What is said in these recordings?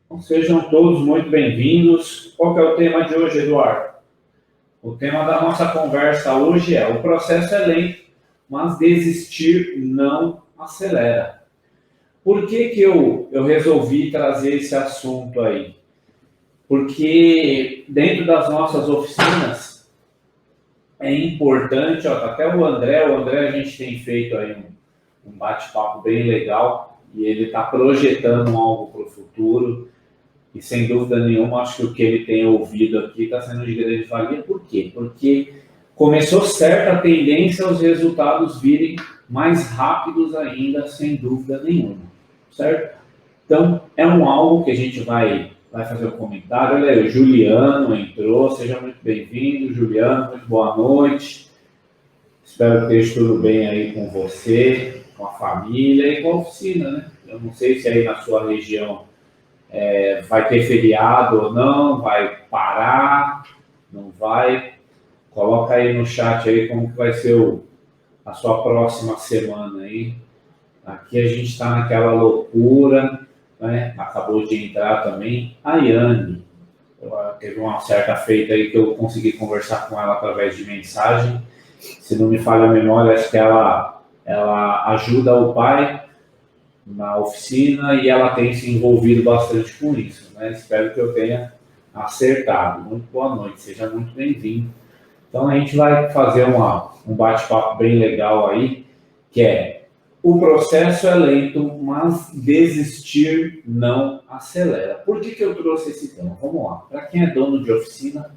Então, sejam todos muito bem-vindos. Qual que é o tema de hoje, Eduardo? O tema da nossa conversa hoje é: o processo é lento, mas desistir não acelera. Por que eu resolvi trazer esse assunto aí? Porque dentro das nossas oficinas é importante, ó, até o André a gente tem feito aí um bate-papo bem legal e ele está projetando algo para o futuro. E sem dúvida nenhuma, acho que o que ele tem ouvido aqui está sendo de grande valia. Por quê? Porque começou certa tendência aos resultados virem mais rápidos ainda, sem dúvida nenhuma. Certo? Então, é algo que a gente vai fazer um comentário. Olha aí, o Juliano entrou. Seja muito bem-vindo, Juliano. Muito boa noite. Espero que esteja tudo bem aí com você, com a família e com a oficina, né? Eu não sei se aí na sua região vai ter feriado ou não, vai parar, não vai. Coloca aí no chat aí como que vai ser a sua próxima semana aí. Aqui a gente está naquela loucura, né? Acabou de entrar também a Yane. Teve uma certa feita aí que eu consegui conversar com ela através de mensagem. Se não me falha a memória, acho que ela ajuda o pai na oficina e ela tem se envolvido bastante com isso, né? Espero que eu tenha acertado. Muito boa noite, seja muito bem-vindo. Então a gente vai fazer um bate-papo bem legal aí, que é: o processo é lento, mas desistir não acelera. Por que eu trouxe esse tema? Vamos lá. Para quem é dono de oficina,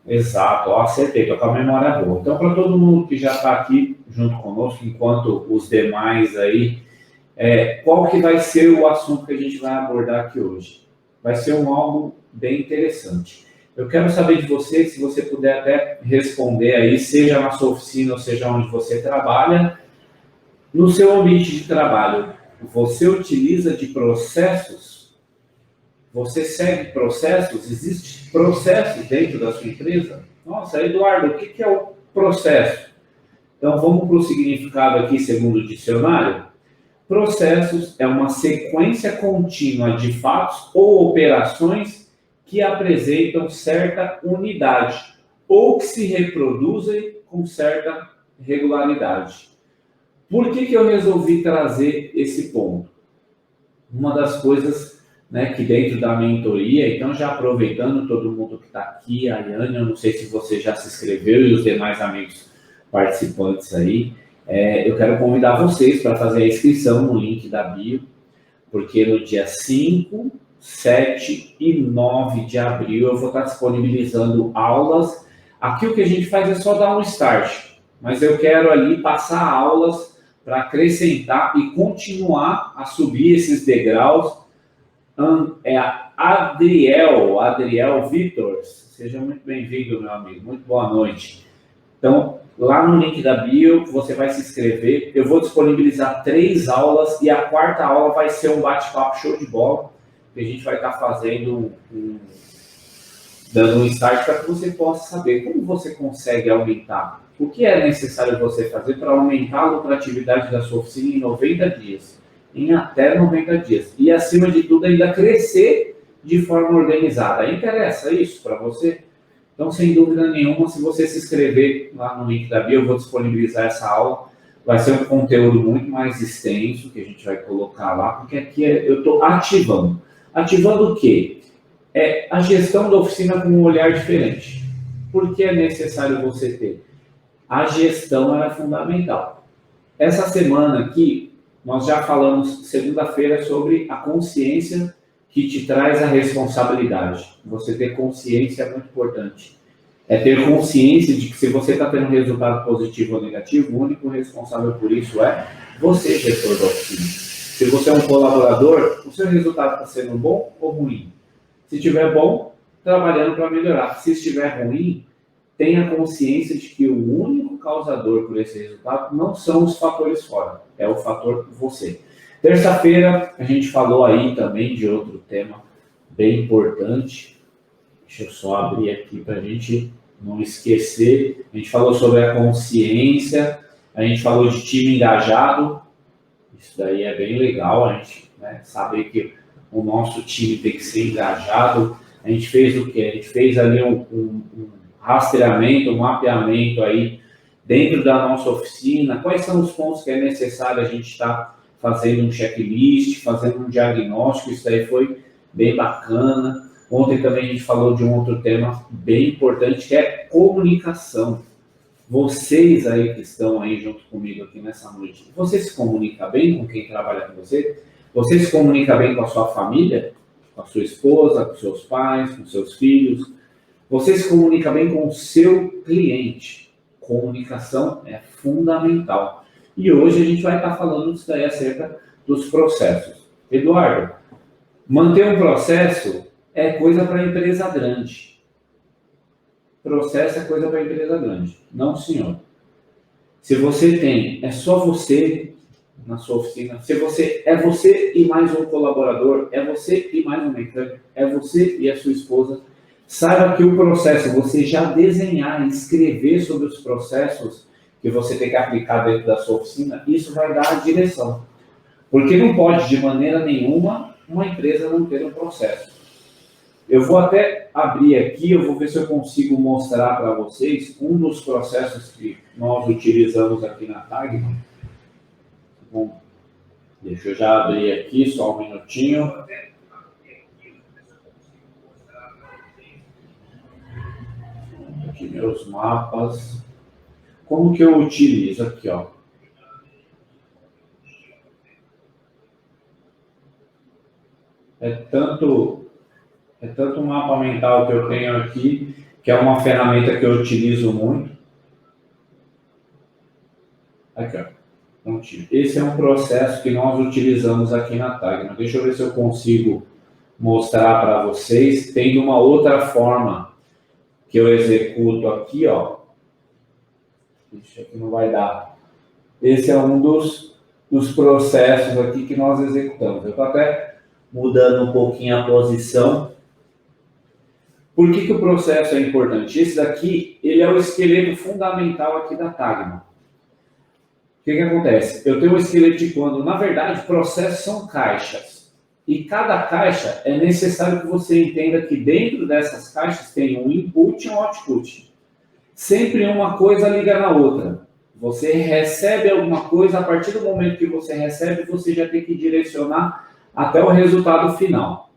exato, ó, acertei, tô com a memória boa. Então, para todo mundo que já está aqui junto conosco, enquanto os demais aí, qual que vai ser o assunto que a gente vai abordar aqui hoje? Vai ser algo bem interessante. Eu quero saber de você, se você puder até responder aí, seja na sua oficina ou seja onde você trabalha, no seu ambiente de trabalho, você utiliza de processos? Você segue processos? Existe processo dentro da sua empresa? Nossa, Eduardo, o que é o processo? Então, vamos para o significado aqui, segundo o dicionário. Processos é uma sequência contínua de fatos ou operações que apresentam certa unidade ou que se reproduzem com certa regularidade. Por que eu resolvi trazer esse ponto? Uma das coisas, né, que dentro da mentoria, então já aproveitando todo mundo que está aqui, a Yane, eu não sei se você já se inscreveu e os demais amigos participantes aí, eu quero convidar vocês para fazer a inscrição no link da bio, porque no dia 5, 7 e 9 de abril eu vou estar disponibilizando aulas. Aqui o que a gente faz é só dar um start, mas eu quero ali passar aulas para acrescentar e continuar a subir esses degraus. É a Adriel Vitor, seja muito bem-vindo, meu amigo, muito boa noite. Então, lá no link da bio, você vai se inscrever. Eu vou disponibilizar 3 aulas e a 4ª aula vai ser um bate-papo show de bola, que a gente vai estar fazendo dando um start para que você possa saber como você consegue aumentar. O que é necessário você fazer para aumentar a lucratividade da sua oficina em 90 dias, em até 90 dias. E, acima de tudo, ainda crescer de forma organizada. Interessa isso para você? Então, sem dúvida nenhuma, se você se inscrever lá no link da bio, eu vou disponibilizar essa aula. Vai ser um conteúdo muito mais extenso que a gente vai colocar lá, porque aqui eu estou ativando. Ativando o quê? A gestão da oficina com um olhar diferente. Por que é necessário você ter? A gestão é fundamental. Essa semana aqui, nós já falamos, segunda-feira, sobre a consciência que te traz a responsabilidade. Você ter consciência é muito importante. É ter consciência de que se você está tendo um resultado positivo ou negativo, o único responsável por isso é você, gestor da oficina. Se você é um colaborador, o seu resultado está sendo bom ou ruim? Se estiver bom, trabalhando para melhorar. Se estiver ruim, tenha consciência de que o único causador por esse resultado não são os fatores fora, é o fator você. Terça-feira, a gente falou aí também de outro tema bem importante. Deixa eu só abrir aqui para a gente não esquecer. A gente falou sobre a consciência, a gente falou de time engajado. Isso daí é bem legal, a gente, né, saber que o nosso time tem que ser engajado. A gente fez o quê? A gente fez ali um rastreamento, um mapeamento aí dentro da nossa oficina. Quais são os pontos que é necessário a gente estar fazendo um checklist, fazendo um diagnóstico? Isso daí foi bem bacana. Ontem também a gente falou de um outro tema bem importante, que é comunicação. Vocês aí que estão aí junto comigo aqui nessa noite, você se comunica bem com quem trabalha com você? Você se comunica bem com a sua família? Com a sua esposa, com seus pais, com seus filhos? Você se comunica bem com o seu cliente? Comunicação é fundamental. E hoje a gente vai estar falando disso daí acerca dos processos. Eduardo, manter um processo é coisa para empresa grande. Processo é coisa para empresa grande. Não, senhor. Se você tem, é só você na sua oficina. Se você, é você e mais um colaborador, é você e mais um mecânico, é você e a sua esposa. Saiba que o processo, você já desenhar e escrever sobre os processos que você tem que aplicar dentro da sua oficina, isso vai dar a direção. Porque não pode, de maneira nenhuma, uma empresa não ter um processo. Eu vou até abrir aqui, eu vou ver se eu consigo mostrar para vocês um dos processos que nós utilizamos aqui na TAG. Bom, deixa eu já abrir aqui, só um minutinho. Aqui meus mapas. Como que eu utilizo aqui, ó? É tanto um mapa mental que eu tenho aqui, que é uma ferramenta que eu utilizo muito. Aqui, ó. Prontinho. Esse é um processo que nós utilizamos aqui na Tagma. Deixa eu ver se eu consigo mostrar para vocês. Tem uma outra forma que eu executo aqui, ó. Isso aqui não vai dar. Esse é um dos processos aqui que nós executamos. Eu estou até mudando um pouquinho a posição. Por que o processo é importante? Esse daqui, ele é o esqueleto fundamental aqui da Tagma. O que acontece? Eu tenho um esqueleto de quando, na verdade, processos são caixas. E cada caixa é necessário que você entenda que dentro dessas caixas tem um input e um output. Sempre uma coisa liga na outra. Você recebe alguma coisa, a partir do momento que você recebe, você já tem que direcionar até o resultado final.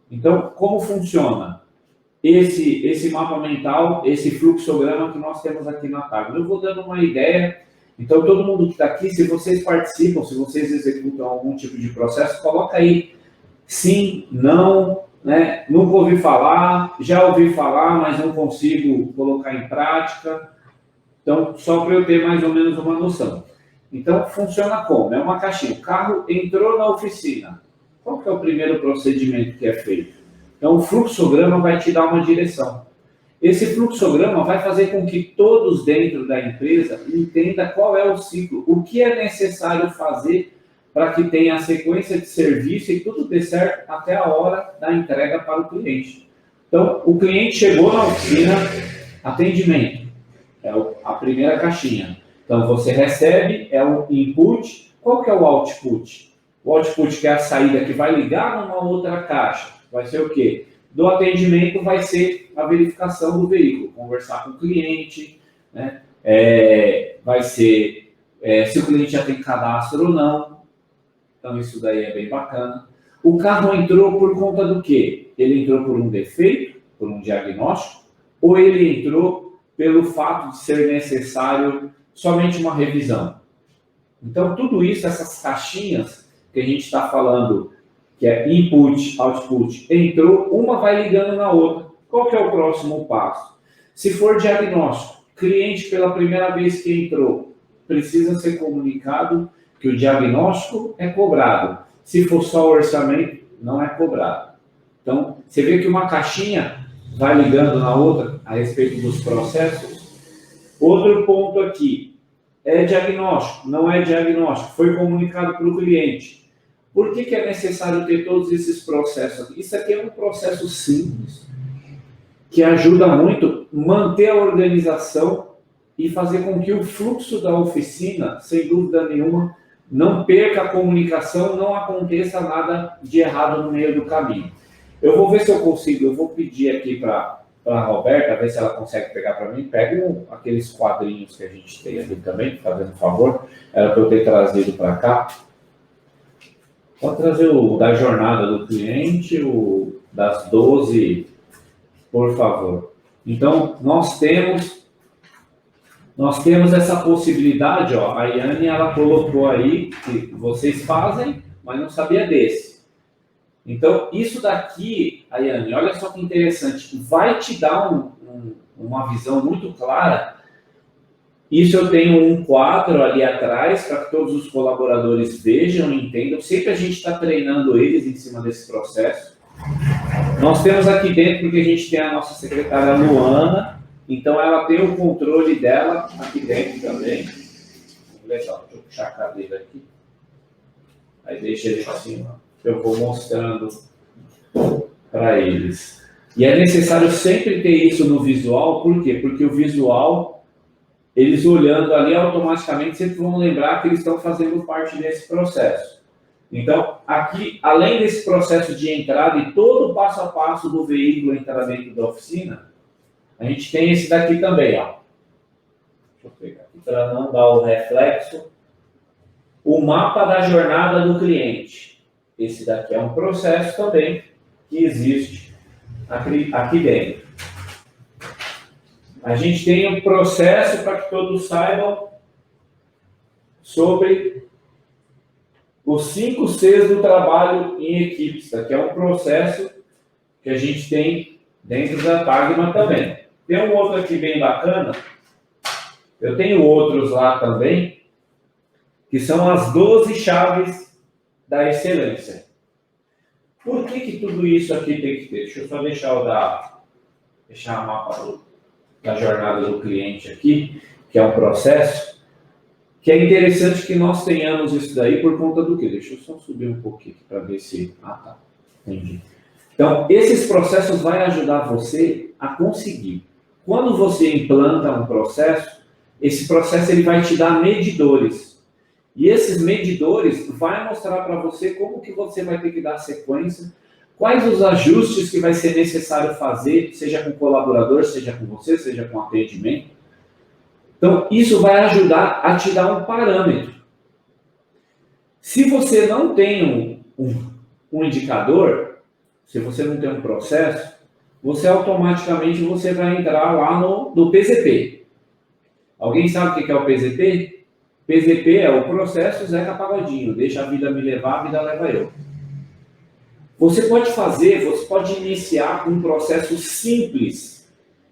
Então, como funciona? Esse mapa mental, esse fluxograma que nós temos aqui na Tagma. Eu vou dando uma ideia. Então, todo mundo que está aqui, se vocês participam, se vocês executam algum tipo de processo, coloca aí sim, não, né? Nunca ouvi falar, já ouvi falar, mas não consigo colocar em prática. Então, só para eu ter mais ou menos uma noção. Então, funciona como? É uma caixinha. O carro entrou na oficina. Qual que é o primeiro procedimento que é feito? Então, o fluxograma vai te dar uma direção. Esse fluxograma vai fazer com que todos dentro da empresa entendam qual é o ciclo, o que é necessário fazer para que tenha a sequência de serviço e tudo dê certo até a hora da entrega para o cliente. Então, o cliente chegou na oficina, atendimento, é a primeira caixinha. Então, você recebe, é o input. Qual que é o output? O output que é a saída que vai ligar numa outra caixa. Vai ser o quê? Do atendimento vai ser a verificação do veículo, conversar com o cliente, né? Vai ser se o cliente já tem cadastro ou não. Então, isso daí é bem bacana. O carro entrou por conta do quê? Ele entrou por um defeito, por um diagnóstico, ou ele entrou pelo fato de ser necessário somente uma revisão? Então, tudo isso, essas caixinhas que a gente está falando, que é input, output, entrou, uma vai ligando na outra. Qual que é o próximo passo? Se for diagnóstico, cliente pela primeira vez que entrou, precisa ser comunicado que o diagnóstico é cobrado. Se for só orçamento, não é cobrado. Então, você vê que uma caixinha vai ligando na outra a respeito dos processos. Outro ponto aqui, é diagnóstico, não é diagnóstico, foi comunicado para o cliente. Por que é necessário ter todos esses processos? Isso aqui é um processo simples, que ajuda muito a manter a organização e fazer com que o fluxo da oficina, sem dúvida nenhuma, não perca a comunicação, não aconteça nada de errado no meio do caminho. Eu vou ver se eu consigo, eu vou pedir aqui para a Roberta, ver se ela consegue pegar para mim. Pega aqueles quadrinhos que a gente tem ali também, fazendo um favor. Era para eu ter trazido para cá. Pode trazer o da jornada do cliente, o das 12, por favor. Então, nós temos essa possibilidade, ó. A Yane, ela colocou aí que vocês fazem, mas não sabia desse. Então, isso daqui, Ayane, olha só que interessante, vai te dar uma visão muito clara. Isso eu tenho um quadro ali atrás para que todos os colaboradores vejam e entendam. Sempre a gente está treinando eles em cima desse processo. Nós temos aqui dentro, porque a gente tem a nossa secretária Luana, então ela tem o controle dela aqui dentro também. Legal, deixa eu puxar a cadeira aqui. Aí deixa ele assim, ó. Eu vou mostrando para eles. E é necessário sempre ter isso no visual, por quê? Porque o visual, eles olhando ali automaticamente sempre vão lembrar que eles estão fazendo parte desse processo. Então, aqui, além desse processo de entrada e todo o passo a passo do veículo entrar dentro da oficina, a gente tem esse daqui também, ó. Deixa eu pegar aqui para não dar o reflexo. O mapa da jornada do cliente. Esse daqui é um processo também que existe aqui dentro. A gente tem um processo para que todos saibam sobre os 5 Cs do trabalho em equipes. Isso aqui é um processo que a gente tem dentro da Tagma também. Tem um outro aqui bem bacana. Eu tenho outros lá também, que são as 12 chaves da excelência. Por que tudo isso aqui tem que ter? Deixa eu só deixar o mapa da jornada do cliente aqui, que é um processo, que é interessante que nós tenhamos isso daí por conta do quê? Deixa eu só subir um pouquinho para ver se... Ah, tá. Entendi. Então, esses processos vão ajudar você a conseguir. Quando você implanta um processo, esse processo ele vai te dar medidores. E esses medidores vai mostrar para você como que você vai ter que dar sequência, quais os ajustes que vai ser necessário fazer, seja com o colaborador, seja com você, seja com atendimento. Então, isso vai ajudar a te dar um parâmetro. Se você não tem um indicador, se você não tem um processo, você automaticamente vai entrar lá no PZP. Alguém sabe o que é o PZP? PZP é o processo Zeca Pagodinho, deixa a vida me levar, a vida leva eu. Você pode iniciar com um processo simples.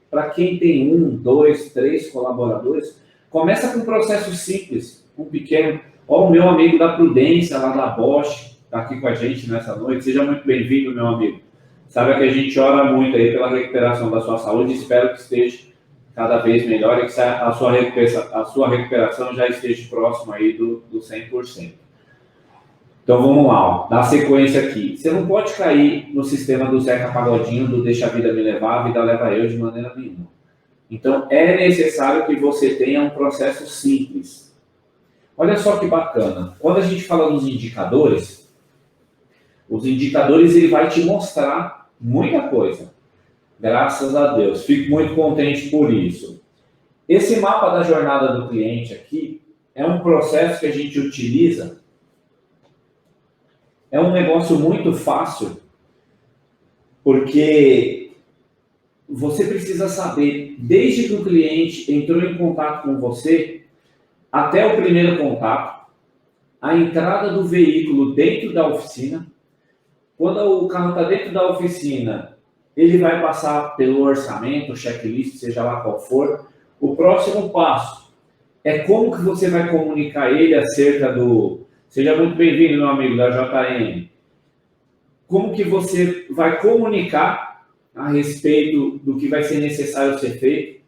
Para quem tem 1, 2, 3 colaboradores, começa com um processo simples, um pequeno. Ó, o meu amigo da Prudência, lá da Bosch, está aqui com a gente nessa noite. Seja muito bem-vindo, meu amigo. Sabe que a gente ora muito aí pela recuperação da sua saúde, espero que esteja cada vez melhor e que a sua recuperação já esteja próximo aí do 100%. Então vamos lá, ó, na sequência aqui. Você não pode cair no sistema do Zeca Pagodinho, do deixa a vida me levar, a vida leva eu, de maneira nenhuma. Então é necessário que você tenha um processo simples. Olha só que bacana. Quando a gente fala dos indicadores, os indicadores ele vai te mostrar muita coisa. Graças a Deus, fico muito contente por isso. Esse mapa da jornada do cliente aqui é um processo que a gente utiliza. É um negócio muito fácil, porque você precisa saber, desde que o cliente entrou em contato com você, até o primeiro contato, a entrada do veículo dentro da oficina. Quando o carro está dentro da oficina, ele vai passar pelo orçamento, checklist, seja lá qual for. O próximo passo é como que você vai comunicar ele acerca do... Seja muito bem-vindo, meu amigo da JM. Como que você vai comunicar a respeito do que vai ser necessário ser feito.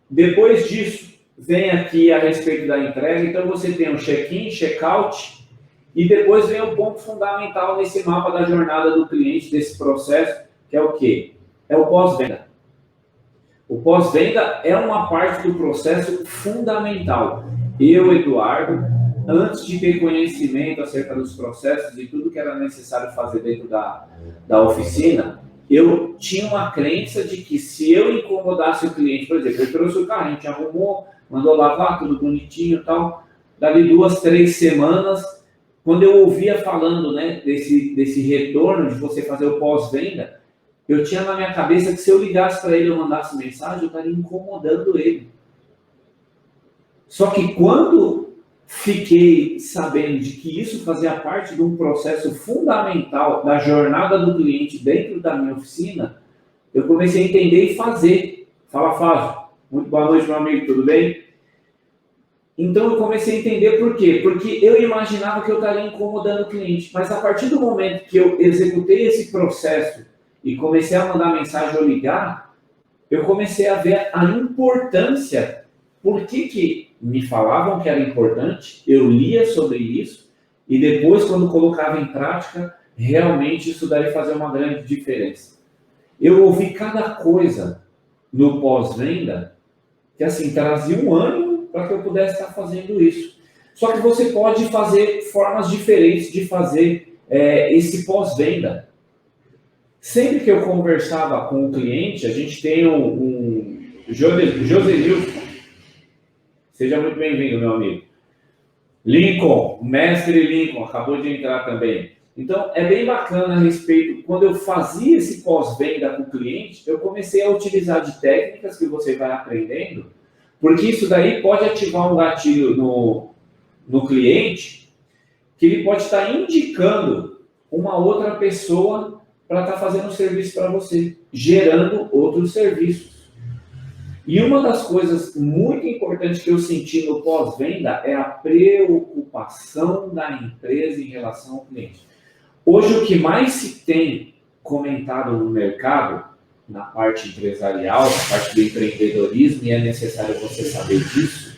Depois disso, vem aqui a respeito da entrega. Então, você tem um check-in, check-out, e depois vem o ponto fundamental nesse mapa da jornada do cliente, desse processo, que é o quê? É o pós-venda. O pós-venda é uma parte do processo fundamental. Eu, Eduardo, antes de ter conhecimento acerca dos processos e tudo que era necessário fazer dentro da oficina, eu tinha uma crença de que se eu incomodasse o cliente, por exemplo, eu trouxe o carro, a gente arrumou, mandou lavar, tudo bonitinho e tal, dali 2, 3 semanas, quando eu ouvia falando, né, desse retorno de você fazer o pós-venda, eu tinha na minha cabeça que se eu ligasse para ele ou mandasse mensagem, eu estaria incomodando ele. Só que quando fiquei sabendo de que isso fazia parte de um processo fundamental da jornada do cliente dentro da minha oficina, eu comecei a entender e fazer. Fala, Fábio. Muito boa noite, meu amigo, tudo bem? Então eu comecei a entender por quê? Porque eu imaginava que eu estaria incomodando o cliente, mas a partir do momento que eu executei esse processo e comecei a mandar mensagem ou ligar, eu comecei a ver a importância. Por que me falavam que era importante, eu lia sobre isso, e depois, quando colocava em prática, realmente isso daí fazia uma grande diferença. Eu ouvi cada coisa no pós-venda que, assim, trazia um ânimo para que eu pudesse estar fazendo isso. Só que você pode fazer formas diferentes de fazer esse pós-venda. Sempre que eu conversava com o cliente, a gente tem um Josenilson. Seja muito bem-vindo, meu amigo. Lincoln, mestre Lincoln, acabou de entrar também. Então, é bem bacana a respeito, quando eu fazia esse pós-venda com o cliente, eu comecei a utilizar de técnicas que você vai aprendendo, porque isso daí pode ativar um gatilho no cliente, que ele pode estar indicando uma outra pessoa para estar fazendo um serviço para você, gerando outros serviços. E uma das coisas muito importantes que eu senti no pós-venda é a preocupação da empresa em relação ao cliente. Hoje, o que mais se tem comentado no mercado, na parte empresarial, na parte do empreendedorismo, e é necessário você saber disso,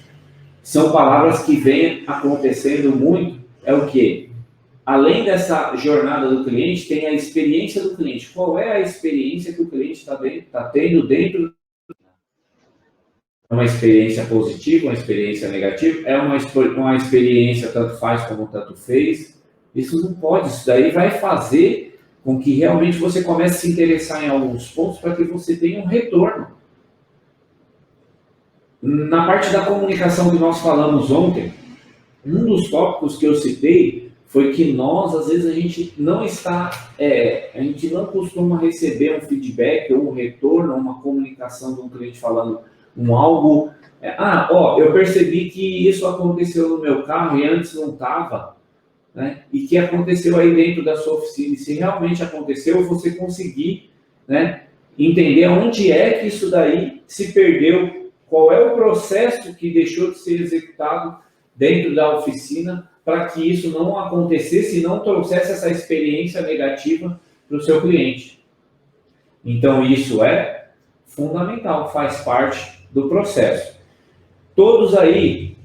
são palavras que vêm acontecendo muito, é o quê? Além dessa jornada do cliente, tem a experiência do cliente. Qual é a experiência que o cliente está tendo dentro? Uma experiência positiva, uma experiência negativa, é uma experiência tanto faz como tanto fez. Isso não pode, isso daí vai fazer com que realmente você comece a se interessar em alguns pontos para que você tenha um retorno. Na parte da comunicação que nós falamos ontem, um dos tópicos que eu citei foi que nós, às vezes, a gente não costuma receber um feedback ou um retorno, uma comunicação de um cliente falando algo, eu percebi que isso aconteceu no meu carro e antes não estava, né? E que aconteceu aí dentro da sua oficina. E se realmente aconteceu, você conseguir, né, entender onde é que isso daí se perdeu, qual é o processo que deixou de ser executado dentro da oficina para que isso não acontecesse e não trouxesse essa experiência negativa para o seu cliente. Então, isso é fundamental, faz parte do processo. Todos aí,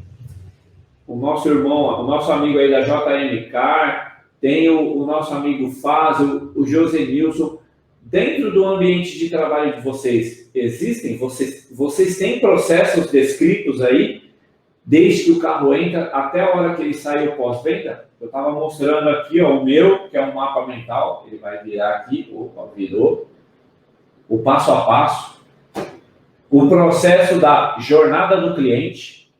o nosso irmão, o nosso amigo aí da JM Car, tem o nosso amigo Fázio, o Josenilson, dentro do ambiente de trabalho de vocês, existem? Vocês têm processos descritos aí, desde que o carro entra até a hora que ele sai o pós-venda? Eu estava mostrando aqui, o meu, que é um mapa mental, ele vai virar aqui, virou, o passo a passo, o processo da jornada do cliente.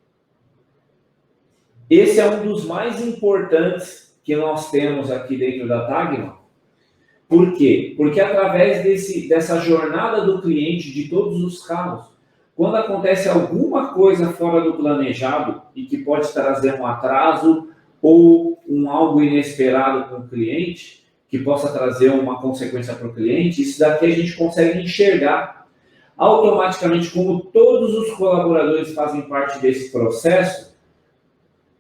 Esse é um dos mais importantes que nós temos aqui dentro da Tagma. Por quê? Porque através dessa jornada do cliente de todos os carros, quando acontece alguma coisa fora do planejado e que pode trazer um atraso ou algo inesperado para o cliente, que possa trazer uma consequência para o cliente, isso daqui a gente consegue enxergar automaticamente, como todos os colaboradores fazem parte desse processo.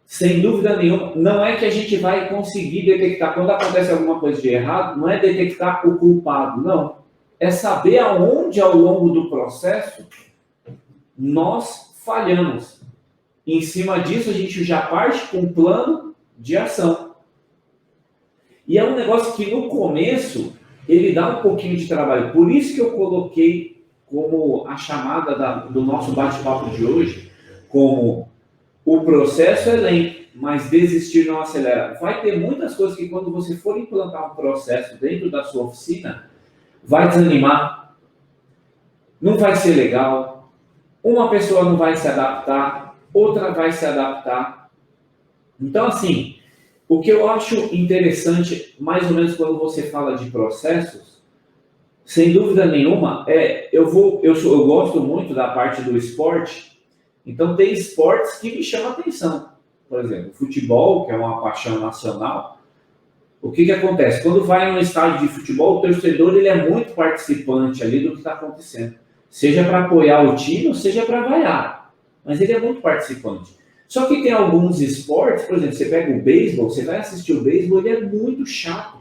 Sem dúvida nenhuma, não é que a gente vai conseguir detectar, quando acontece alguma coisa de errado, não é detectar o culpado, não. É saber aonde, ao longo do processo, nós falhamos. Em cima disso, a gente já parte com um plano de ação. E é um negócio que, no começo, ele dá um pouquinho de trabalho. Por isso que eu coloquei como a chamada do nosso bate-papo de hoje, como o processo é lento, mas desistir não acelera. Vai ter muitas coisas que quando você for implantar um processo dentro da sua oficina, vai desanimar, não vai ser legal, uma pessoa não vai se adaptar, outra vai se adaptar. Então, assim, o que eu acho interessante, mais ou menos quando você fala de processos, sem dúvida nenhuma, eu gosto muito da parte do esporte, então tem esportes que me chamam a atenção. Por exemplo, futebol, que é uma paixão nacional. O que acontece? Quando vai num estádio de futebol, o torcedor ele é muito participante ali do que está acontecendo. Seja para apoiar o time, ou seja para vaiar. Mas ele é muito participante. Só que tem alguns esportes, por exemplo, você pega o beisebol, você vai assistir o beisebol, ele é muito chato.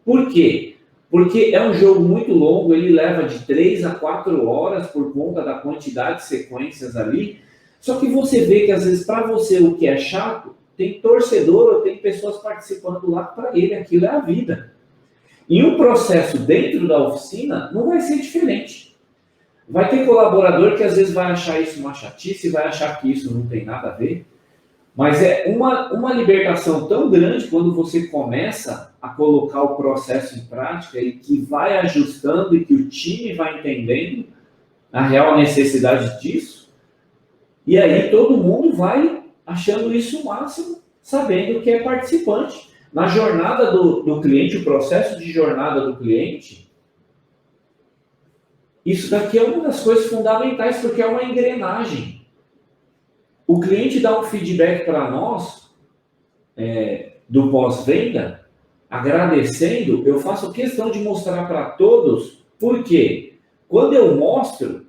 Por quê? Porque é um jogo muito longo, ele leva de 3 a 4 horas por conta da quantidade de sequências ali. Só que você vê que às vezes para você o que é chato, tem torcedor ou tem pessoas participando lá para ele, aquilo é a vida. E o processo dentro da oficina não vai ser diferente. Vai ter colaborador que às vezes vai achar isso uma chatice, vai achar que isso não tem nada a ver. Mas é uma libertação tão grande quando você começa a colocar o processo em prática e que vai ajustando e que o time vai entendendo a real necessidade disso. E aí todo mundo vai achando isso o máximo, sabendo que é participante. Na jornada do cliente, o processo de jornada do cliente, isso daqui é uma das coisas fundamentais, porque é uma engrenagem. O cliente dá um feedback para nós, do pós-venda, agradecendo, eu faço questão de mostrar para todos, porque quando eu mostro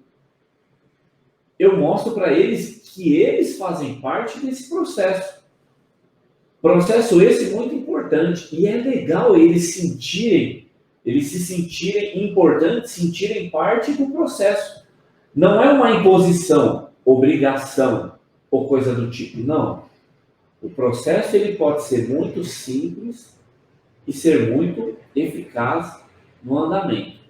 para eles que eles fazem parte desse processo. Processo esse muito importante, e é legal eles se sentirem importantes, sentirem parte do processo. Não é uma imposição, obrigação ou coisa do tipo, não. O processo ele pode ser muito simples e ser muito eficaz no andamento.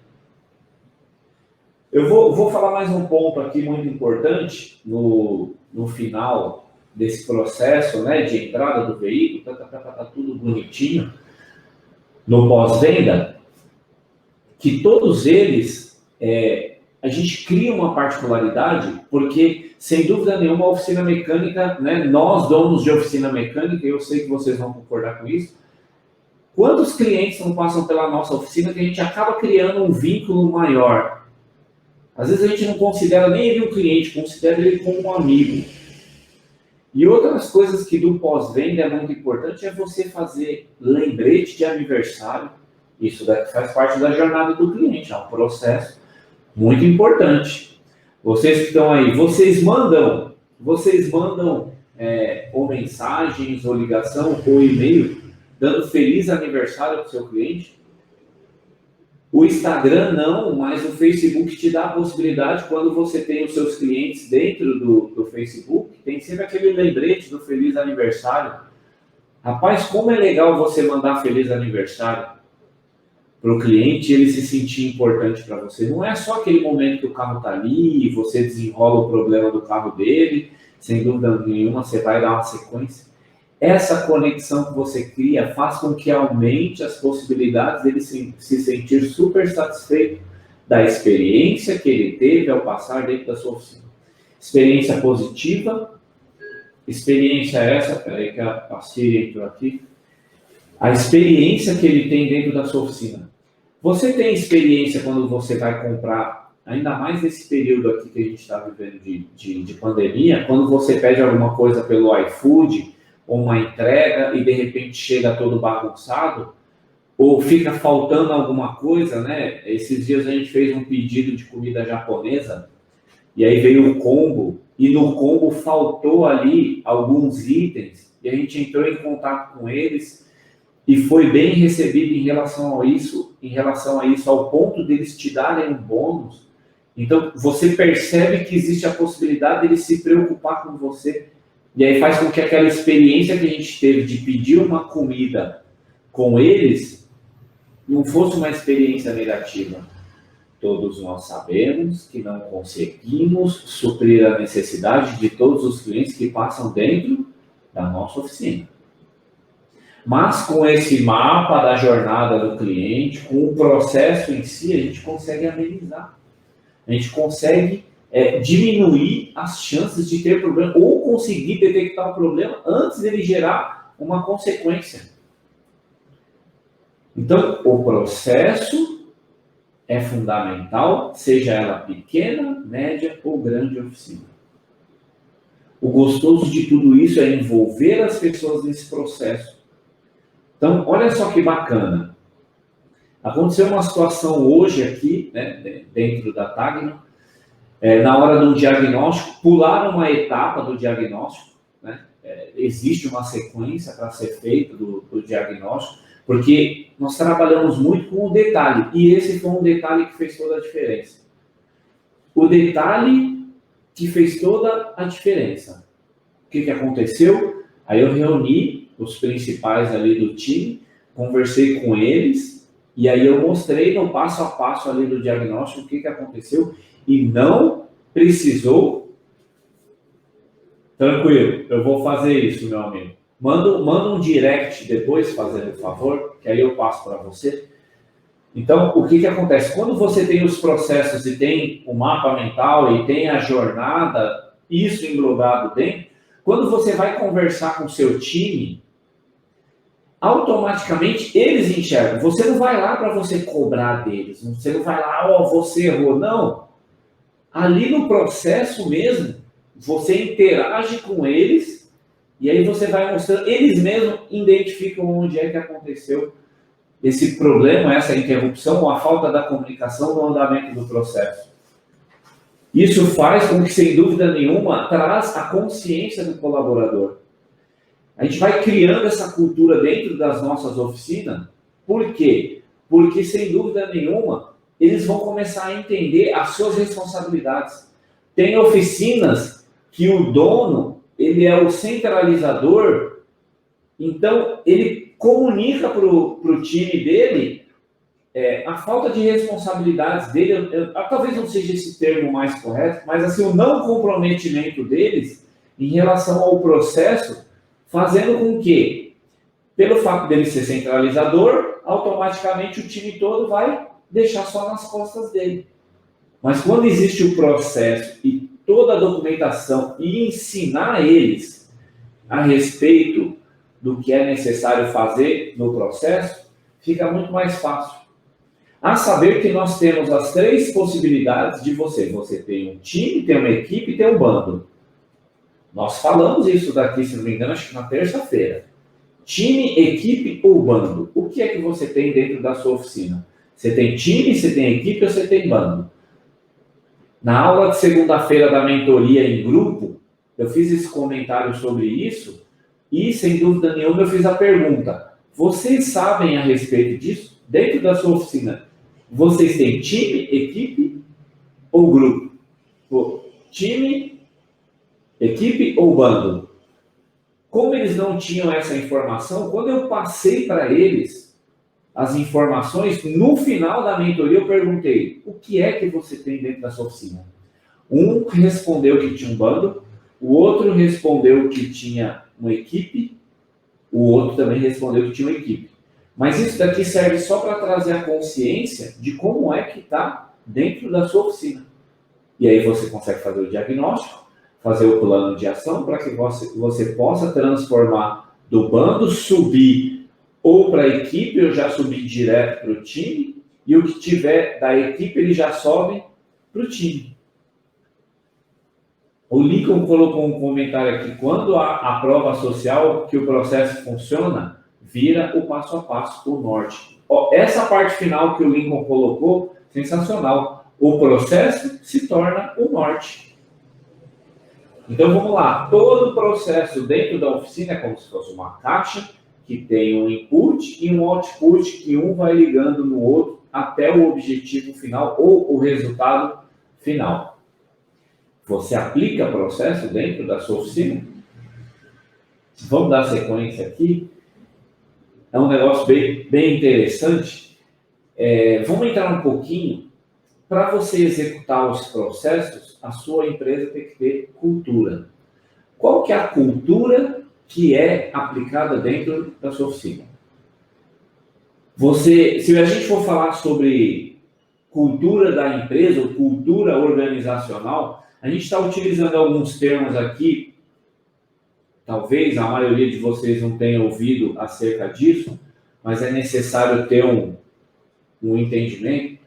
Eu vou falar mais um ponto aqui muito importante no final desse processo, né, de entrada do veículo, tá tudo bonitinho, no pós-venda, que todos eles, a gente cria uma particularidade, porque, sem dúvida nenhuma, a oficina mecânica, né, nós, donos de oficina mecânica, eu sei que vocês vão concordar com isso, quantos clientes não passam pela nossa oficina que a gente acaba criando um vínculo maior? Às vezes a gente não considera nem ele um cliente, considera ele como um amigo. E outras coisas que do pós-venda é muito importante é você fazer lembrete de aniversário. Isso daqui faz parte da jornada do cliente, é um processo muito importante. Vocês que estão aí, vocês mandam ou mensagens, ou ligação, ou e-mail, dando feliz aniversário para o seu cliente? O Instagram não, mas o Facebook te dá a possibilidade, quando você tem os seus clientes dentro do Facebook, tem sempre aquele lembrete do feliz aniversário. Rapaz, como é legal você mandar feliz aniversário para o cliente e ele se sentir importante para você. Não é só aquele momento que o carro está ali e você desenrola o problema do carro dele, sem dúvida nenhuma você vai dar uma sequência. Essa conexão que você cria faz com que aumente as possibilidades dele se sentir super satisfeito da experiência que ele teve ao passar dentro da sua oficina. Experiência positiva, experiência essa, peraí que a Siri entrou aqui, a experiência que ele tem dentro da sua oficina. Você tem experiência quando você vai comprar, ainda mais nesse período aqui que a gente está vivendo de pandemia, quando você pede alguma coisa pelo iFood, ou uma entrega e de repente chega todo bagunçado, ou fica faltando alguma coisa, né? Esses dias a gente fez um pedido de comida japonesa e aí veio o combo e no combo faltou ali alguns itens e a gente entrou em contato com eles e foi bem recebido em relação a isso ao ponto deles te darem um bônus. Então você percebe que existe a possibilidade deles se preocupar com você. E aí faz com que aquela experiência que a gente teve de pedir uma comida com eles não fosse uma experiência negativa. Todos nós sabemos que não conseguimos suprir a necessidade de todos os clientes que passam dentro da nossa oficina. Mas com esse mapa da jornada do cliente, com o processo em si, a gente consegue amenizar. A gente consegue diminuir as chances de ter problema ou conseguir detectar o problema antes dele gerar uma consequência. Então, o processo é fundamental, seja ela pequena, média ou grande oficina. O gostoso de tudo isso é envolver as pessoas nesse processo. Então, olha só que bacana. Aconteceu uma situação hoje aqui, né, dentro da Tagno, na hora do diagnóstico, pularam uma etapa do diagnóstico, né? Existe uma sequência para ser feita do diagnóstico, porque nós trabalhamos muito com o detalhe, e esse foi um detalhe que fez toda a diferença. O detalhe que fez toda a diferença. O que aconteceu? Aí eu reuni os principais ali do time, conversei com eles, e aí eu mostrei no passo a passo ali do diagnóstico o que aconteceu, e não precisou. Tranquilo, eu vou fazer isso, meu amigo. Manda um direct depois, fazendo o favor, que aí eu passo para você. Então, o que acontece? Quando você tem os processos e tem o mapa mental e tem a jornada, isso englobado dentro, quando você vai conversar com o seu time, automaticamente eles enxergam. Você não vai lá para você cobrar deles, você não vai lá, você errou, não. Ali no processo mesmo, você interage com eles e aí você vai mostrando, eles mesmos identificam onde é que aconteceu esse problema, essa interrupção ou a falta da comunicação no andamento do processo. Isso faz com que, sem dúvida nenhuma, traz a consciência do colaborador. A gente vai criando essa cultura dentro das nossas oficinas. Por quê? Porque, sem dúvida nenhuma, eles vão começar a entender as suas responsabilidades. Tem oficinas que o dono, ele é o centralizador, então ele comunica para o time dele a falta de responsabilidades dele, talvez não seja esse termo mais correto, mas assim, o não comprometimento deles em relação ao processo, fazendo com que, pelo fato dele ser centralizador, automaticamente o time todo vai deixar só nas costas dele. Mas quando existe o processo e toda a documentação e ensinar eles a respeito do que é necessário fazer no processo, fica muito mais fácil. A saber que nós temos as 3 possibilidades de você. Você tem um time, tem uma equipe e tem um bando. Nós falamos isso daqui, se não me engano, acho que na terça-feira. Time, equipe ou bando? O que é que você tem dentro da sua oficina? Você tem time, você tem equipe ou você tem bando? Na aula de segunda-feira da mentoria em grupo, eu fiz esse comentário sobre isso e, sem dúvida nenhuma, eu fiz a pergunta. Vocês sabem a respeito disso? Dentro da sua oficina, vocês têm time, equipe ou grupo? Time, equipe ou bando? Como eles não tinham essa informação, quando eu passei para eles as informações, no final da mentoria eu perguntei, o que é que você tem dentro da sua oficina? Um respondeu que tinha um bando, o outro respondeu que tinha uma equipe, o outro também respondeu que tinha uma equipe. Mas isso daqui serve só para trazer a consciência de como é que está dentro da sua oficina. E aí você consegue fazer o diagnóstico, fazer o plano de ação para que você possa transformar do bando, subir ou para a equipe, eu já subi direto para o time, e o que tiver da equipe, ele já sobe para o time. O Lincoln colocou um comentário aqui, quando a prova social, que o processo funciona, vira o passo a passo, o norte. Essa parte final que o Lincoln colocou, sensacional. O processo se torna o norte. Então vamos lá, todo o processo dentro da oficina é como se fosse uma caixa, que tem um input e um output, que um vai ligando no outro até o objetivo final ou o resultado final. Você aplica processo dentro da sua oficina? Vamos dar sequência aqui. É um negócio bem interessante. Vamos entrar um pouquinho. Para você executar os processos, a sua empresa tem que ter cultura. Qual que é a cultura que é aplicada dentro da sua oficina. Se a gente for falar sobre cultura da empresa, ou cultura organizacional, a gente está utilizando alguns termos aqui, talvez a maioria de vocês não tenha ouvido acerca disso, mas é necessário ter um entendimento.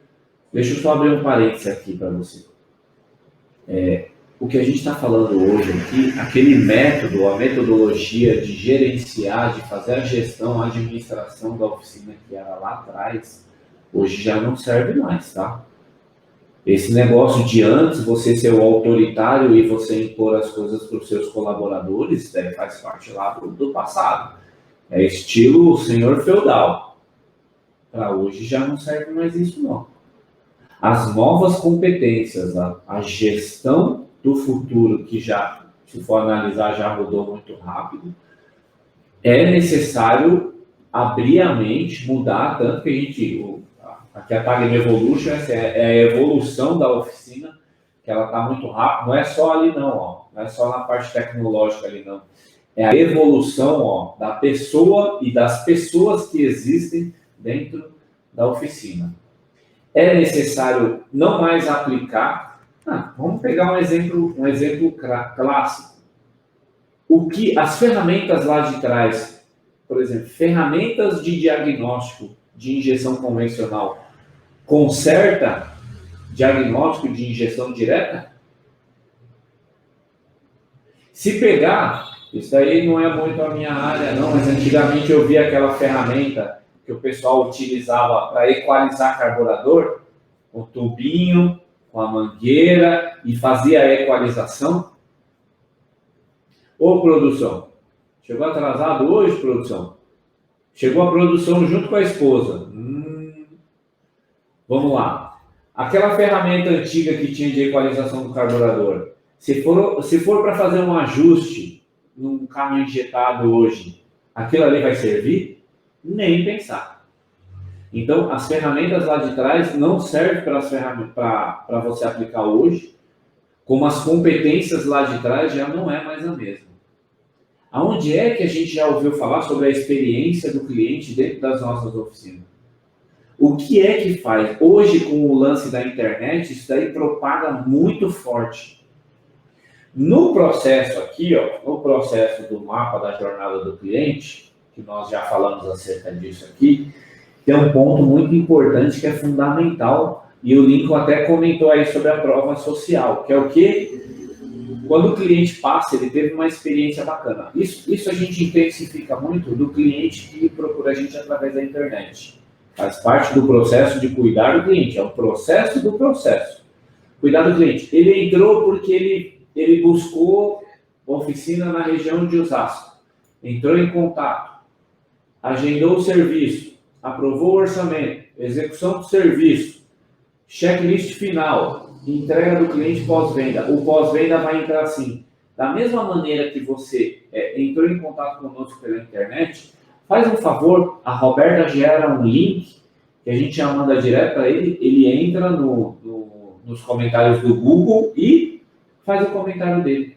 Deixa eu só abrir um parênteses aqui para você. O que a gente está falando hoje aqui, aquele método, a metodologia de gerenciar, de fazer a gestão, a administração da oficina que era lá atrás, hoje já não serve mais, tá? Esse negócio de antes você ser o autoritário e você impor as coisas para os seus colaboradores, faz parte lá do passado. É estilo senhor feudal. Para hoje já não serve mais isso, não. As novas competências, a gestão do futuro, que já, se for analisar, já mudou muito rápido, é necessário abrir a mente, mudar, tanto que a gente... Aqui a Tagem Evolution é a evolução da oficina, que ela está muito rápida. Não é só ali não, ó. Não é só na parte tecnológica ali não. É a evolução, ó, da pessoa e das pessoas que existem dentro da oficina. É necessário não mais aplicar. Vamos pegar um exemplo clássico. O que as ferramentas lá de trás, por exemplo, ferramentas de diagnóstico de injeção convencional, conserta diagnóstico de injeção direta? Se pegar, isso daí não é muito a minha área não, mas antigamente eu via aquela ferramenta que o pessoal utilizava para equalizar carburador, com o tubinho, com a mangueira, e fazia a equalização. Ô, produção, chegou atrasado hoje, produção? Chegou a produção junto com a esposa. Vamos lá. Aquela ferramenta antiga que tinha de equalização do carburador, se for para fazer um ajuste num carro injetado hoje, aquilo ali vai servir? Nem pensar. Então, as ferramentas lá de trás não servem para você aplicar hoje, como as competências lá de trás já não é mais a mesma. Aonde é que a gente já ouviu falar sobre a experiência do cliente dentro das nossas oficinas? O que é que faz? Hoje, com o lance da internet, isso daí propaga muito forte. No processo aqui, ó, no processo do mapa da jornada do cliente, que nós já falamos acerca disso aqui, tem um ponto muito importante que é fundamental, e o Lincoln até comentou aí sobre a prova social, que é o quê? Quando o cliente passa, ele teve uma experiência bacana. Isso a gente intensifica muito do cliente que procura a gente através da internet. Faz parte do processo de cuidar do cliente, é o processo do processo. Cuidar do cliente. Ele entrou porque ele buscou oficina na região de Osasco. Entrou em contato, agendou o serviço, aprovou o orçamento, execução do serviço, checklist final, entrega do cliente pós-venda. O pós-venda vai entrar assim. Da mesma maneira que você entrou em contato conosco pela internet, faz um favor, a Roberta gera um link que a gente já manda direto para ele entra nos comentários do Google e faz o comentário dele.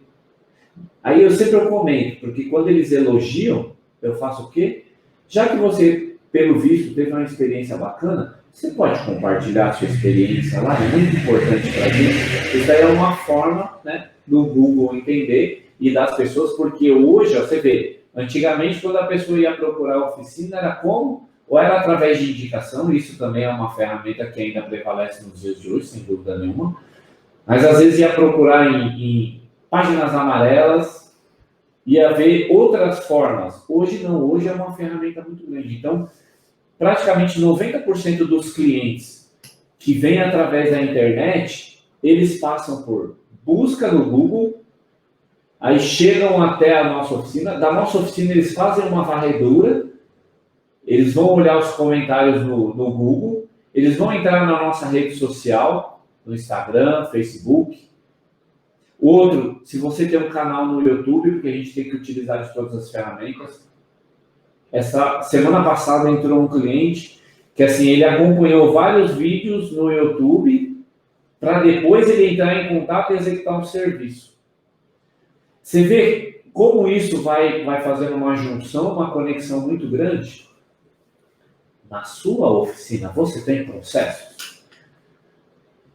Aí eu sempre comento, porque quando eles elogiam, eu faço o quê? Já que você, pelo visto, teve uma experiência bacana, você pode compartilhar a sua experiência lá, é muito importante para a gente. Isso aí é uma forma, né, do Google entender e das pessoas, porque hoje, ó, você vê, antigamente quando a pessoa ia procurar a oficina, era como? Ou era através de indicação, isso também é uma ferramenta que ainda prevalece nos dias de hoje, sem dúvida nenhuma, mas às vezes ia procurar em páginas amarelas, ia ver outras formas. Hoje não, hoje é uma ferramenta muito grande. Então, praticamente 90% dos clientes que vêm através da internet, eles passam por busca no Google, aí chegam até a nossa oficina. Da nossa oficina, eles fazem uma varredura, eles vão olhar os comentários no Google, eles vão entrar na nossa rede social, no Instagram, Facebook. Outro, se você tem um canal no YouTube, porque a gente tem que utilizar de todas as ferramentas. Essa semana passada entrou um cliente que, assim, ele acompanhou vários vídeos no YouTube para depois ele entrar em contato e executar um serviço. Você vê Como isso vai fazendo uma junção, uma conexão muito grande? Na sua oficina, você tem processos?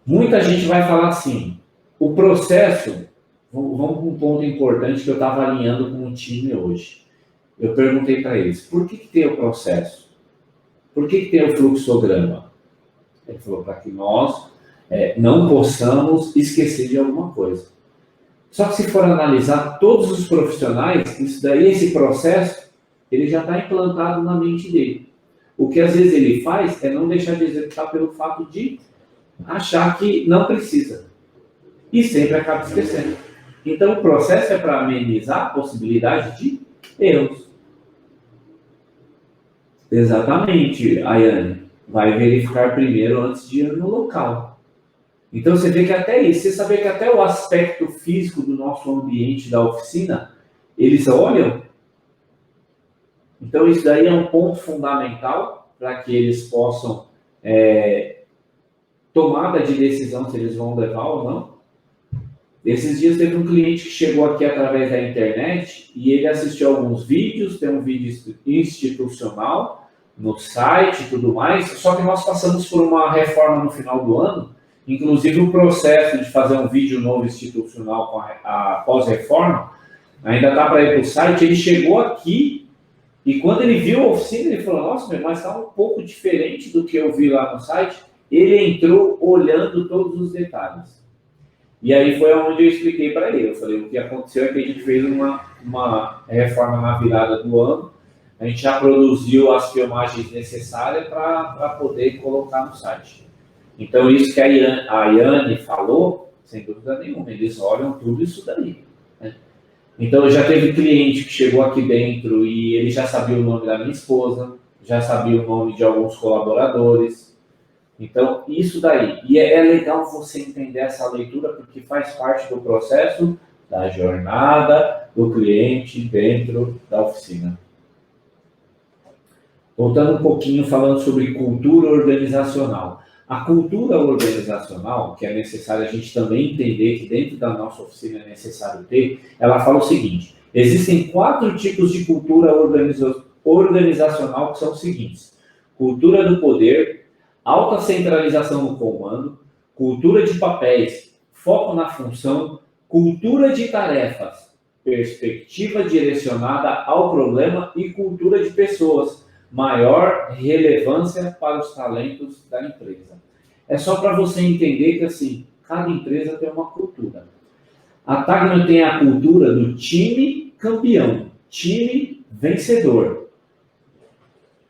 Muita gente vai falar assim, o processo, vamos para um ponto importante que eu estava alinhando com o time hoje. Eu perguntei para eles, por que tem o processo? Por que tem o fluxograma? Ele falou, para que nós não possamos esquecer de alguma coisa. Só que se for analisar todos os profissionais, esse processo, ele já está implantado na mente dele. O que às vezes ele faz é não deixar de executar pelo fato de achar que não precisa. E sempre acaba esquecendo. Então o processo é para amenizar a possibilidade de erros. Exatamente, Ayane. Vai verificar primeiro antes de ir no local. Então você vê que até isso, você sabe que até o aspecto físico do nosso ambiente da oficina, eles olham. Então isso daí é um ponto fundamental para que eles possam tomada de decisão se eles vão levar ou não. Esses dias teve um cliente que chegou aqui através da internet e ele assistiu alguns vídeos, tem um vídeo institucional no site e tudo mais, só que nós passamos por uma reforma no final do ano, inclusive o processo de fazer um vídeo novo institucional com a pós-reforma, ainda está para ir para o site. Ele chegou aqui e quando ele viu a oficina, ele falou, nossa, mas está um pouco diferente do que eu vi lá no site. Ele entrou olhando todos os detalhes. E aí foi onde eu expliquei para ele. Eu falei, o que aconteceu é que a gente fez uma reforma na virada do ano, a gente já produziu as filmagens necessárias para poder colocar no site. Então, isso que a Ayane falou, sem dúvida nenhuma, eles olham tudo isso daí. Né? Então, já teve cliente que chegou aqui dentro e ele já sabia o nome da minha esposa, já sabia o nome de alguns colaboradores. Então, isso daí. E é legal você entender essa leitura, porque faz parte do processo da jornada do cliente dentro da oficina. Voltando um pouquinho, falando sobre cultura organizacional. A cultura organizacional, que é necessário a gente também entender que dentro da nossa oficina é necessário ter, ela fala o seguinte, existem 4 tipos de cultura organizacional que são os seguintes. Cultura do poder, alta centralização no comando, cultura de papéis, foco na função, cultura de tarefas, perspectiva direcionada ao problema e cultura de pessoas, maior relevância para os talentos da empresa. É só para você entender que, assim, cada empresa tem uma cultura. A Tagma tem a cultura do time campeão, time vencedor.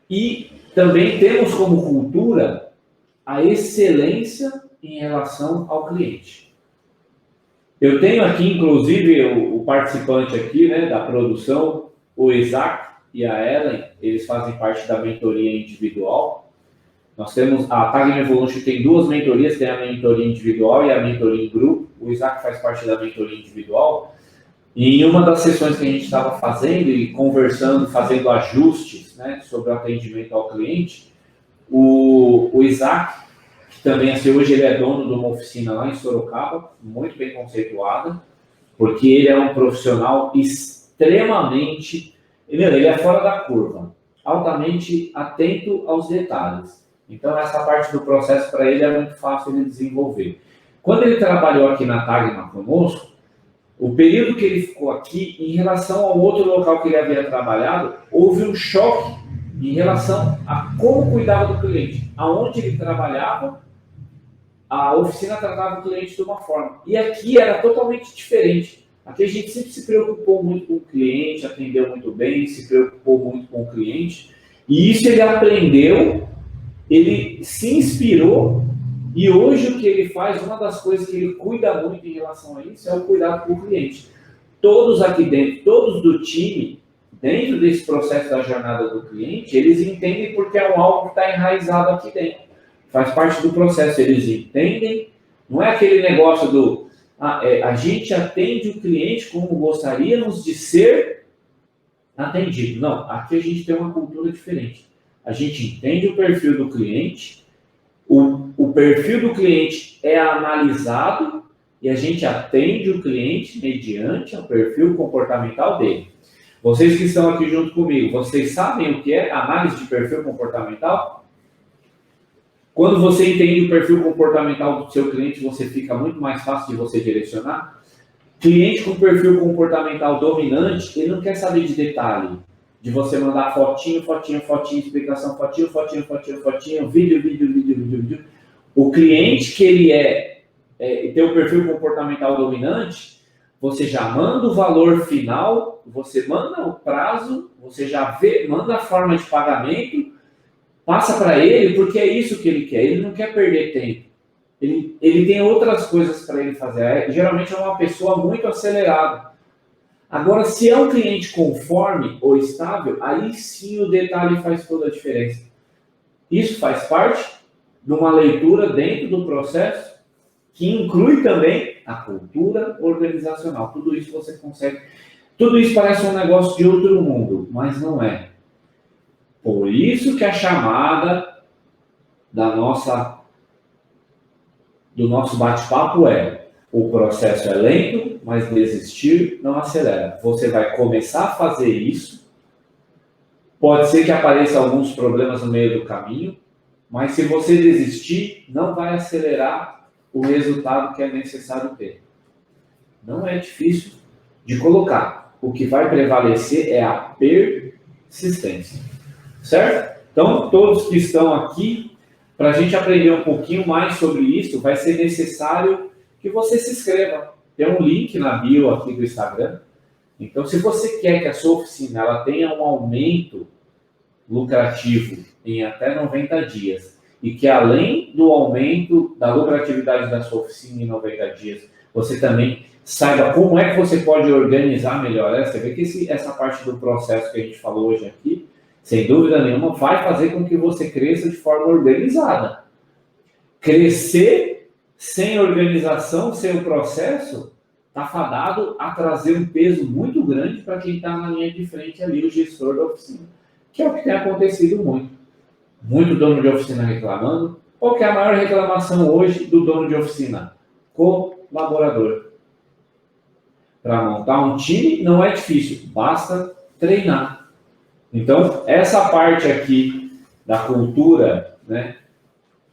E também temos como cultura a excelência em relação ao cliente. Eu tenho aqui, inclusive, o participante aqui, né, da produção, o Isaac e a Ellen, eles fazem parte da mentoria individual. Nós temos, a Tagma Evolution tem 2 mentorias, tem a mentoria individual e a mentoria em grupo. O Isaac faz parte da mentoria individual. E em uma das sessões que a gente estava fazendo e conversando, fazendo ajustes, né, sobre o atendimento ao cliente, o Isaac, que também, assim, hoje ele é dono de uma oficina lá em Sorocaba, muito bem conceituada, porque ele é um profissional extremamente, ele é fora da curva, altamente atento aos detalhes. Então, essa parte do processo para ele é muito fácil de desenvolver. Quando ele trabalhou aqui na Tagma conosco, o período que ele ficou aqui, em relação ao outro local que ele havia trabalhado, houve um choque em relação a como cuidava do cliente. Aonde ele trabalhava, a oficina tratava o cliente de uma forma. E aqui era totalmente diferente. Aqui a gente sempre se preocupou muito com o cliente, atendeu muito bem, se preocupou muito com o cliente. E isso ele aprendeu, ele se inspirou, e hoje o que ele faz, uma das coisas que ele cuida muito em relação a isso, é o cuidado com o cliente. Todos aqui dentro, todos do time, dentro desse processo da jornada do cliente, eles entendem porque é algo que está enraizado aqui dentro. Faz parte do processo, eles entendem. Não é aquele negócio do a gente atende o cliente como gostaríamos de ser atendido. Não, aqui a gente tem uma cultura diferente. A gente entende o perfil do cliente, o perfil do cliente é analisado e a gente atende o cliente mediante o perfil comportamental dele. Vocês que estão aqui junto comigo, vocês sabem o que é análise de perfil comportamental? Quando você entende o perfil comportamental do seu cliente, você fica muito mais fácil de você direcionar. Cliente com perfil comportamental dominante, ele não quer saber de detalhe, de você mandar fotinho, explicação, fotinho, vídeo. O cliente que ele tem o perfil comportamental dominante, você já manda o valor final, você manda o prazo, você já manda a forma de pagamento, passa para ele, porque é isso que ele quer. Ele não quer perder tempo. Ele tem outras coisas para ele fazer. Geralmente é uma pessoa muito acelerada. Agora, se é um cliente conforme ou estável, aí sim o detalhe faz toda a diferença. Isso faz parte de uma leitura dentro do processo que inclui também a cultura organizacional. Tudo isso você consegue. Tudo isso parece um negócio de outro mundo, mas não é. Por isso que a chamada do nosso bate-papo é: o processo é lento, mas desistir não acelera. Você vai começar a fazer isso, pode ser que apareçam alguns problemas no meio do caminho, mas se você desistir, não vai acelerar o resultado que é necessário ter. Não é difícil de colocar. O que vai prevalecer é a persistência. Certo? Então, todos que estão aqui, para a gente aprender um pouquinho mais sobre isso, vai ser necessário que você se inscreva. Tem um link na bio aqui do Instagram. Então, se você quer que a sua oficina ela tenha um aumento lucrativo em até 90 dias, e que além do aumento da lucratividade da sua oficina em 90 dias, você também saiba como é que você pode organizar melhor. Você vê que essa parte do processo que a gente falou hoje aqui, sem dúvida nenhuma, vai fazer com que você cresça de forma organizada. Crescer sem organização, sem o processo, está fadado a trazer um peso muito grande para quem está na linha de frente ali, o gestor da oficina. Que é o que tem acontecido muito. Muito dono de oficina reclamando. Qual que é a maior reclamação hoje do dono de oficina? Colaborador. Para montar um time não é difícil, basta treinar. Então, essa parte aqui da cultura, né,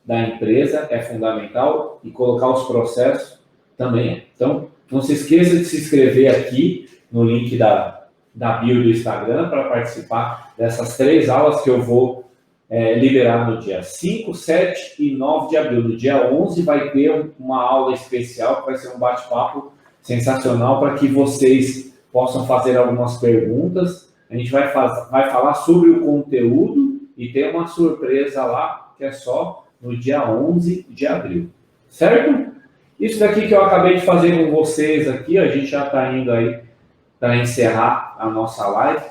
da empresa é fundamental, e colocar os processos também é. Então, não se esqueça de se inscrever aqui no link da bio do Instagram para participar dessas 3 aulas que eu vou liberar no dia 5, 7 e 9 de abril. No dia 11 vai ter uma aula especial, que vai ser um bate-papo sensacional para que vocês possam fazer algumas perguntas. A gente vai falar sobre o conteúdo e tem uma surpresa lá, que é só no dia 11 de abril. Certo? Isso daqui que eu acabei de fazer com vocês aqui, a gente já está indo aí para encerrar a nossa live,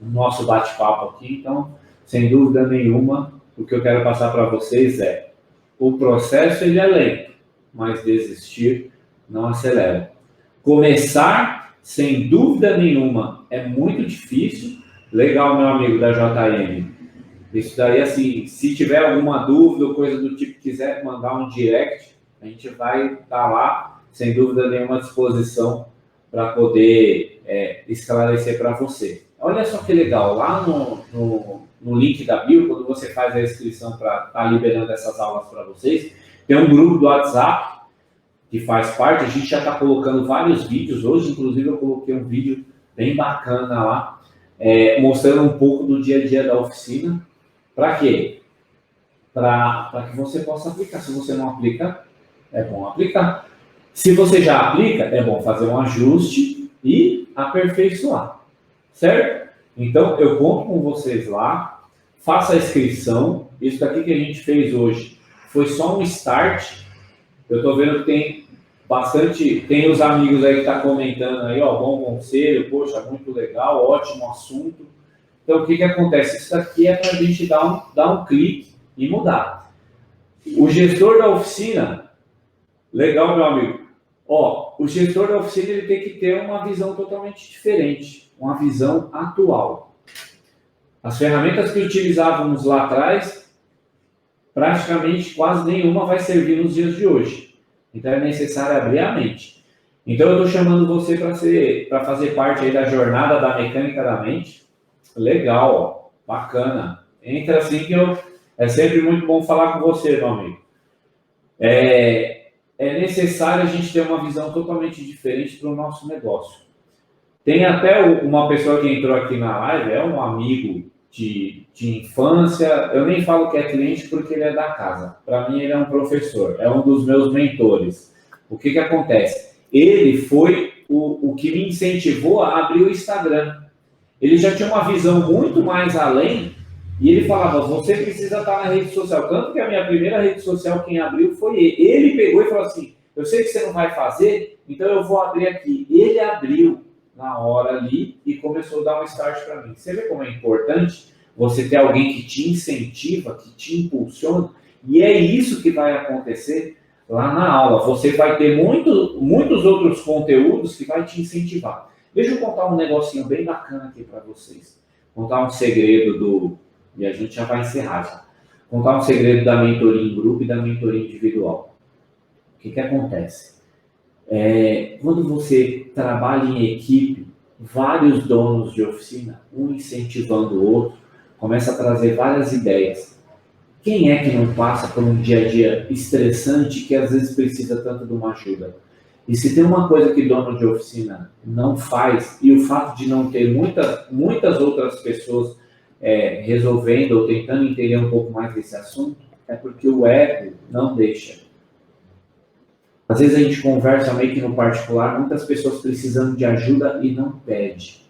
o nosso bate-papo aqui. Então, sem dúvida nenhuma, o que eu quero passar para vocês é: o processo ele é lento, mas desistir não acelera. Começar, sem dúvida nenhuma, é muito difícil. Legal, meu amigo da JM. Isso daí, assim, se tiver alguma dúvida ou coisa do tipo, quiser mandar um direct, a gente vai estar lá, sem dúvida nenhuma, à disposição para poder esclarecer para você. Olha só que legal, lá no link da bio, quando você faz a inscrição para estar liberando essas aulas para vocês, tem um grupo do WhatsApp que faz parte. A gente já está colocando vários vídeos. Hoje, inclusive, eu coloquei um vídeo bem bacana lá, mostrando um pouco do dia a dia da oficina. Para quê? Para que você possa aplicar. Se você não aplica, é bom aplicar. Se você já aplica, é bom fazer um ajuste e aperfeiçoar. Certo? Então, eu conto com vocês lá. Faça a inscrição. Isso daqui que a gente fez hoje foi só um start. Eu estou vendo que tem os amigos aí que estão comentando aí, ó, bom conselho, poxa, muito legal, ótimo assunto. Então, o que acontece? Isso daqui é para a gente dar um clique e mudar. O gestor da oficina, legal, meu amigo. Ó, o gestor da oficina ele tem que ter uma visão totalmente diferente, uma visão atual. As ferramentas que utilizávamos lá atrás, praticamente quase nenhuma vai servir nos dias de hoje. Então é necessário abrir a mente. Então eu estou chamando você para fazer parte aí da jornada da mecânica da mente. Legal, ó, bacana. Entra assim que é sempre muito bom falar com você, meu amigo. É necessário a gente ter uma visão totalmente diferente para o nosso negócio. Tem até uma pessoa que entrou aqui na live, é um amigo de infância, eu nem falo que é cliente porque ele é da casa. Para mim, ele é um professor, é um dos meus mentores. O que acontece? Ele foi o que me incentivou a abrir o Instagram. Ele já tinha uma visão muito mais além e ele falava, você precisa estar na rede social. Tanto que a minha primeira rede social, quem abriu foi ele. Ele pegou e falou assim, eu sei que você não vai fazer, então eu vou abrir aqui. Ele abriu na hora ali e começou a dar um start para mim. Você vê como é importante você ter alguém que te incentiva, que te impulsiona, e é isso que vai acontecer lá na aula. Você vai ter muitos outros conteúdos que vai te incentivar. Deixa eu contar um negocinho bem bacana aqui para vocês. Contar um segredo e a gente já vai encerrar já. Contar um segredo da mentoria em grupo e da mentoria individual. O que acontece? Quando você trabalha em equipe, vários donos de oficina, um incentivando o outro, começa a trazer várias ideias. Quem é que não passa por um dia a dia estressante que às vezes precisa tanto de uma ajuda? E se tem uma coisa que dono de oficina não faz, e o fato de não ter muitas outras pessoas resolvendo ou tentando entender um pouco mais desse assunto, é porque o ego não deixa. Às vezes a gente conversa meio que no particular, muitas pessoas precisando de ajuda e não pede.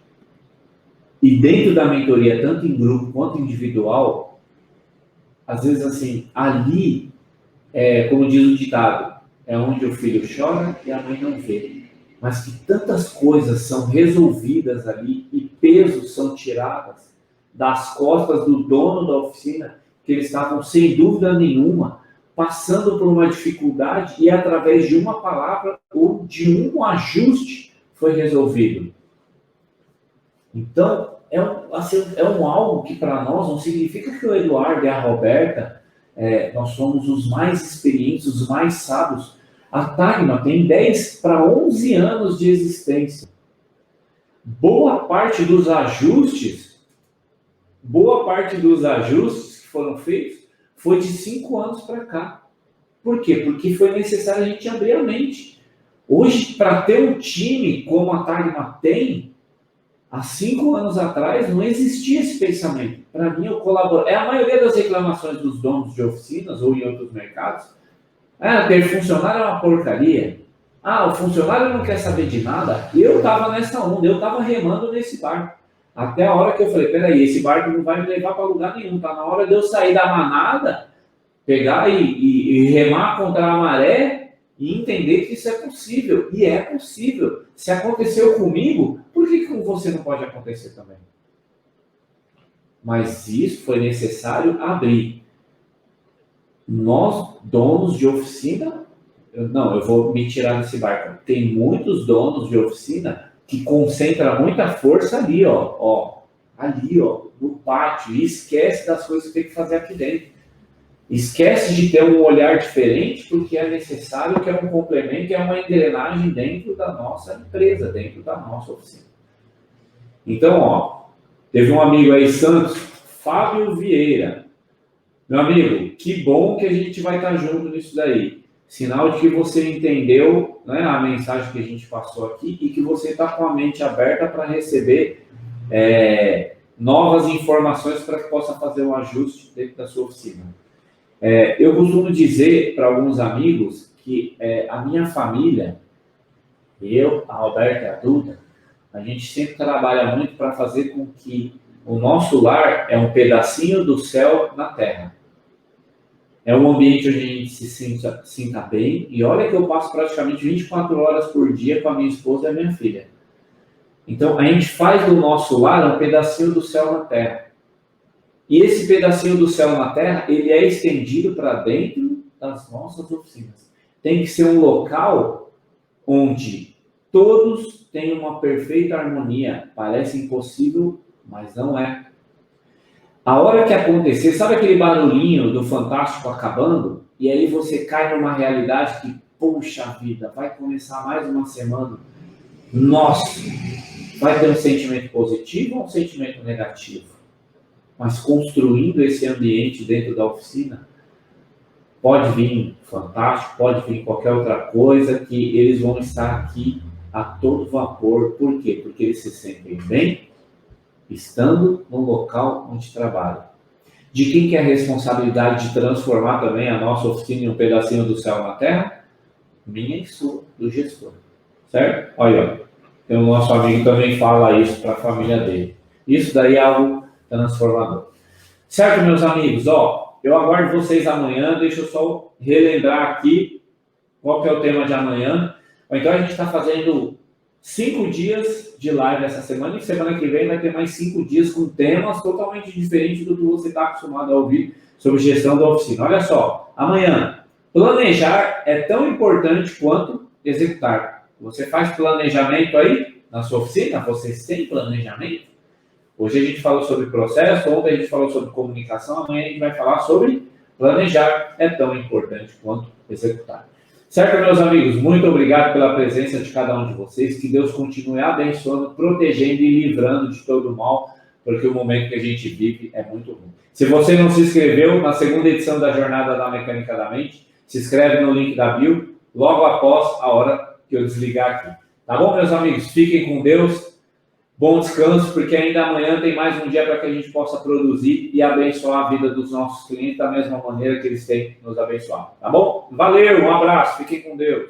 E dentro da mentoria, tanto em grupo quanto individual, às vezes assim, ali, como diz o ditado, é onde o filho chora e a mãe não vê. Mas que tantas coisas são resolvidas ali e pesos são tirados das costas do dono da oficina, que eles estavam, sem dúvida nenhuma, passando por uma dificuldade e através de uma palavra ou de um ajuste foi resolvido. Então, é um algo que para nós não significa que o Eduardo e a Roberta, nós somos os mais experientes, os mais sábios. A Tagma tem 10 para 11 anos de existência. Boa parte dos ajustes que foram feitos foi de 5 anos para cá. Por quê? Porque foi necessário a gente abrir a mente. Hoje, para ter um time como a Tagma tem, há 5 anos atrás não existia esse pensamento. Para mim, eu colaboro. A maioria das reclamações dos donos de oficinas ou em outros mercados, ter funcionário é uma porcaria. O funcionário não quer saber de nada. Eu estava nessa onda, eu estava remando nesse barco. Até a hora que eu falei, peraí, esse barco não vai me levar para lugar nenhum. Está na hora de eu sair da manada, pegar e remar contra a maré e entender que isso é possível. E é possível. Se aconteceu comigo, por que com você não pode acontecer também? Mas isso foi necessário abrir. Nós, donos de oficina, eu vou me tirar desse barco. Tem muitos donos de oficina que concentram muita força ali, no pátio, e esquece das coisas que tem que fazer aqui dentro. Esquece de ter um olhar diferente, porque é necessário, que é um complemento, é uma engrenagem dentro da nossa empresa, dentro da nossa oficina. Então, teve um amigo aí, Santos, Fábio Vieira. Meu amigo, que bom que a gente vai estar junto nisso daí. Sinal de que você entendeu, né, a mensagem que a gente passou aqui e que você está com a mente aberta para receber novas informações para que possa fazer um ajuste dentro da sua oficina. Eu costumo dizer para alguns amigos que a minha família, eu, a Roberta e a Duda, a gente sempre trabalha muito para fazer com que o nosso lar é um pedacinho do céu na terra. É um ambiente onde a gente se sinta bem. E olha que eu passo praticamente 24 horas por dia com a minha esposa e a minha filha. Então, a gente faz do nosso lar um pedacinho do céu na terra. E esse pedacinho do céu na terra, ele é estendido para dentro das nossas oficinas. Tem que ser um local onde todos têm uma perfeita harmonia. Parece impossível, mas não é. A hora que acontecer, sabe aquele barulhinho do Fantástico acabando? E aí você cai numa realidade que poxa vida, vai começar mais uma semana. Nossa, vai ter um sentimento positivo ou um sentimento negativo? Mas construindo esse ambiente dentro da oficina, pode vir fantástico, pode vir qualquer outra coisa, que eles vão estar aqui a todo vapor. Por quê? Porque eles se sentem bem estando no local onde trabalham. De quem que é a responsabilidade de transformar também a nossa oficina em um pedacinho do céu na terra? Minha e sua, do gestor. Certo? Olha, o nosso amigo também fala isso para a família dele. Isso daí é algo transformador. Certo, meus amigos? Eu aguardo vocês amanhã. Deixa eu só relembrar aqui qual que é o tema de amanhã. Então, a gente está fazendo 5 dias de live essa semana, e semana que vem vai ter mais 5 dias com temas totalmente diferentes do que você está acostumado a ouvir sobre gestão da oficina. Olha só, amanhã, planejar é tão importante quanto executar. Você faz planejamento aí na sua oficina? Vocês têm planejamento? Hoje a gente falou sobre processo, ontem a gente falou sobre comunicação, amanhã a gente vai falar sobre planejar é tão importante quanto executar. Certo, meus amigos? Muito obrigado pela presença de cada um de vocês. Que Deus continue abençoando, protegendo e livrando de todo o mal, porque o momento que a gente vive é muito ruim. Se você não se inscreveu na segunda edição da Jornada da Mecânica da Mente, se inscreve no link da bio, logo após a hora que eu desligar aqui. Tá bom, meus amigos? Fiquem com Deus. Bom descanso, porque ainda amanhã tem mais um dia para que a gente possa produzir e abençoar a vida dos nossos clientes da mesma maneira que eles têm nos abençoado. Tá bom? Valeu, um abraço, fiquem com Deus.